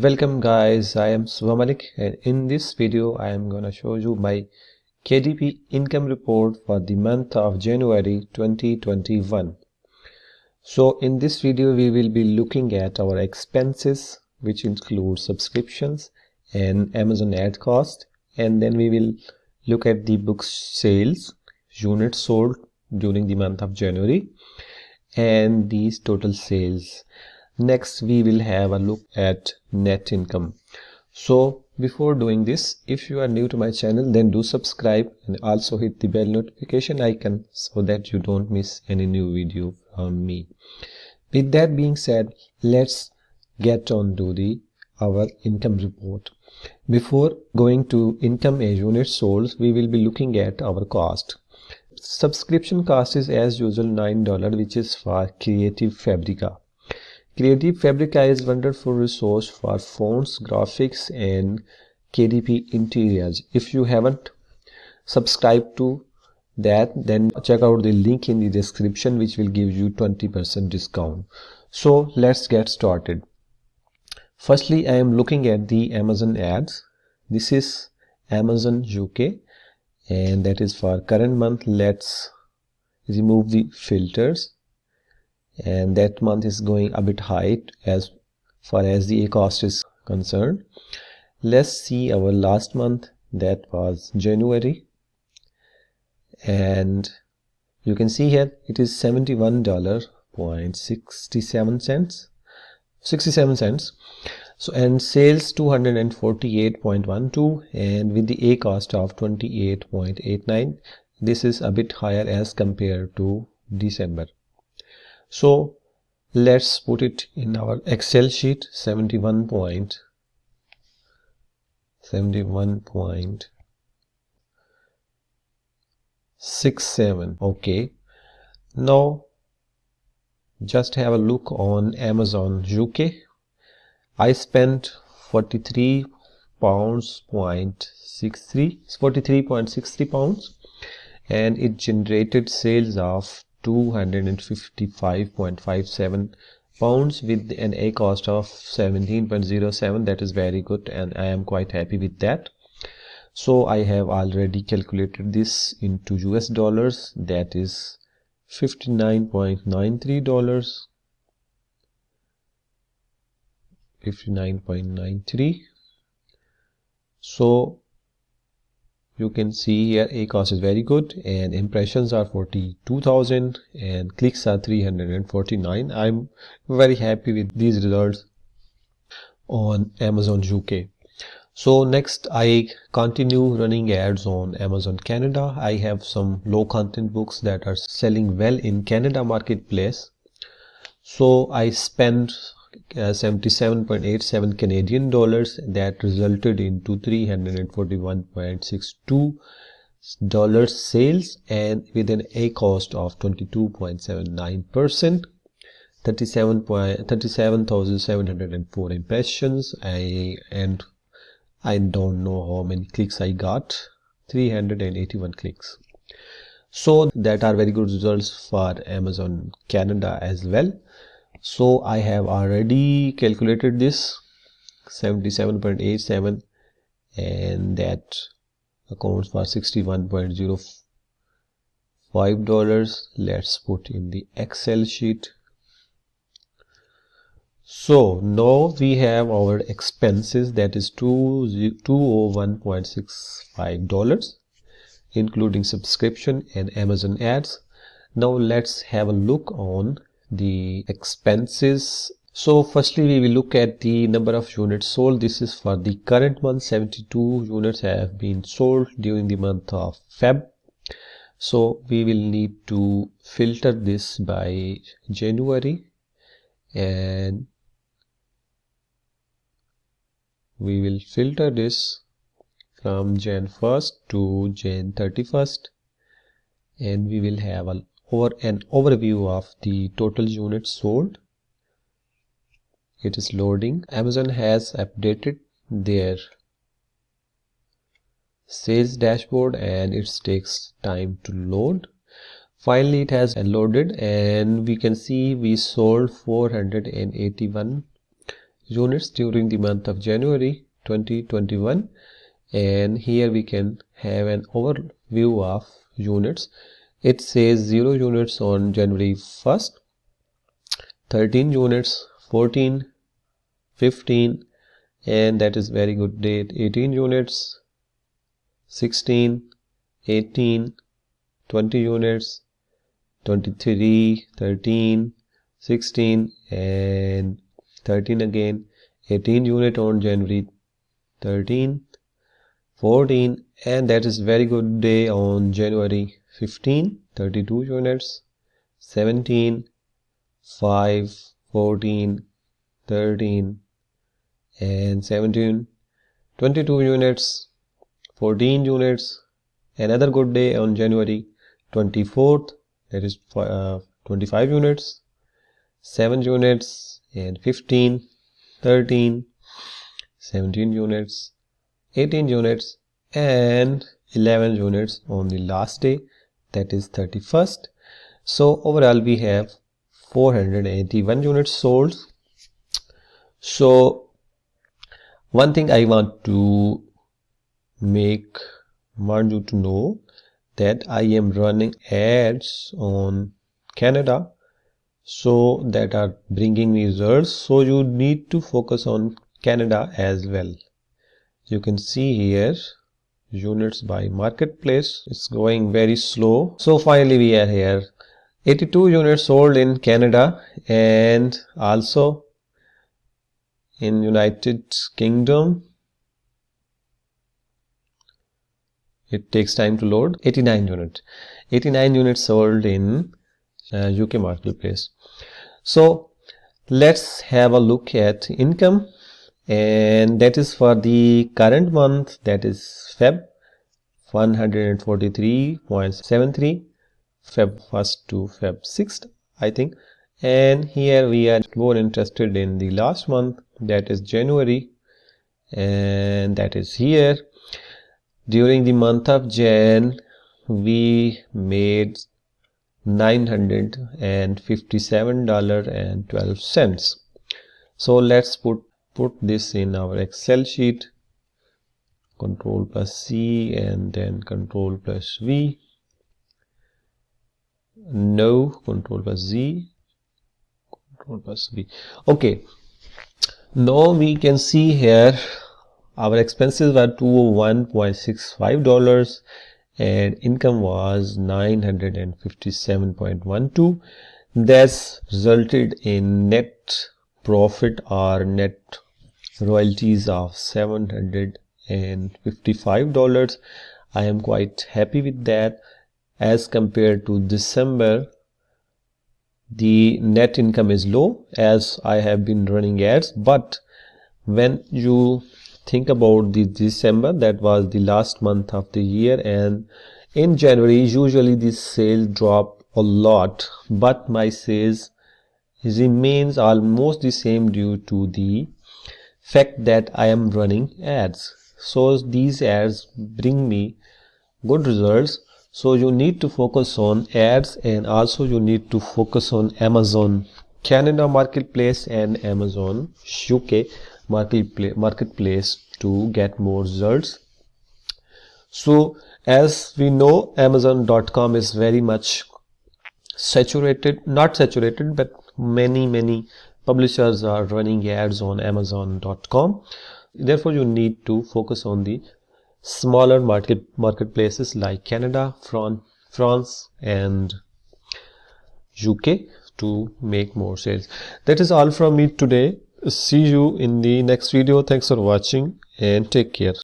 Welcome guys, I am Subha Malik, and in this video I am gonna show you my KDP income report for the month of January 2021. So in this video we will be looking at our expenses, which include subscriptions and Amazon ad cost, and then we will look at the book sales, units sold during the month of January, and these total sales. Next we will have a look at net income. So before doing this, if you are new to my channel, then do subscribe and also hit the bell notification icon so that you don't miss any new video from me. With that being said, let's get on to our income report. Before going to income and units sold, we will be looking at our cost. Subscription cost is as usual $9, which is for Creative Fabrica. Creative Fabrica is a wonderful resource for fonts, graphics, and KDP Interiors. If you haven't subscribed to that, then check out the link in the description, which will give you 20% discount. So let's get started. Firstly, I am looking at the Amazon ads. This is Amazon UK, and that is for current month. Let's remove the filters, and that month is going a bit high as far as the cost is concerned. Let's see our last month, that was January, and you can see here it is $71.67. So and sales 248.12, and with the cost of 28.89. This is a bit higher as compared to December. So let's put it in our Excel sheet. 71.67. okay, now just have a look on Amazon UK. I spent £43.63, and it generated sales of £255.57 with an cost of 17.07. that is very good, and I am quite happy with that. So I have already calculated this into US dollars. That is $59.93. 59.93. So you can see here cost is very good, and impressions are 42,000 and clicks are 349. I'm very happy with these results on Amazon UK. So next I continue running ads on Amazon Canada. I have some low content books that are selling well in Canada marketplace. So I spent 77.87 Canadian dollars. That resulted into $341.62 sales, and with an cost of 22.79%, 37,704 impressions. And I don't know how many clicks I got. 381 clicks. So that are very good results for Amazon Canada as well. So I have already calculated this 77.87, and that accounts for $61.05. Let's put in the Excel sheet. So now we have our expenses, that is $201.65, including subscription and Amazon ads. Now let's have a look on the expenses. So firstly we will look at the number of units sold. This is for the current month. 72 units have been sold during the month of Feb. So we will need to filter this by January, and we will filter this from Jan 1st to Jan 31st, and we will have an overview of the total units sold. It is loading. Amazon has updated their sales dashboard, and it takes time to load. Finally it has loaded, and we can see we sold 481 units during the month of January 2021, and here we can have an overview of units. It says 0 units on January 1st, 13 units, 14, 15, and that is very good date, 18 units, 16, 18, 20 units, 23, 13, 16, and 13 again, 18 unit on January 13, 14, and that is very good day on January 15, 32 units, 17, 5, 14, 13, and 17, 22 units, 14 units. Another good day on January 24th, that is 25 units, 7 units, and 15, 13, 17 units, 18 units, and 11 units on the last day, that is 31st. So overall we have 481 units sold. So one thing I want you to know that I am running ads on Canada, so that are bringing me results. So you need to focus on Canada as well. You can see here units by marketplace, it's going very slow. So finally we are here, 82 units sold in Canada, and also in United Kingdom. It takes time to load. 89 units sold in UK marketplace. So let's have a look at income, and that is for the current month, that is Feb, 143.73, Feb 1st to Feb 6th, I think. And here we are more interested in the last month, that is January, and that is here. During the month of Jan, we made $957.12. So let's put this in our Excel sheet. Control plus C and then Control plus V. No, Control plus Z. Control plus V. Okay. Now we can see here our expenses were $201.65 and income was $957.12. That's resulted in net profit or net royalties of $755. I am quite happy with that. As compared to December, the net income is low as I have been running ads, but when you think about the December, that was the last month of the year, and in January usually the sales drop a lot, but my sales remains almost the same due to the fact that I am running ads. So these ads bring me good results. So you need to focus on ads, and also you need to focus on Amazon Canada marketplace and Amazon UK marketplace to get more results. So as we know, Amazon.com is very much saturated, not saturated, but many publishers are running ads on Amazon.com. Therefore you need to focus on the smaller marketplaces like Canada, France and UK to make more sales. That is all from me today. See you in the next video. Thanks for watching and take care.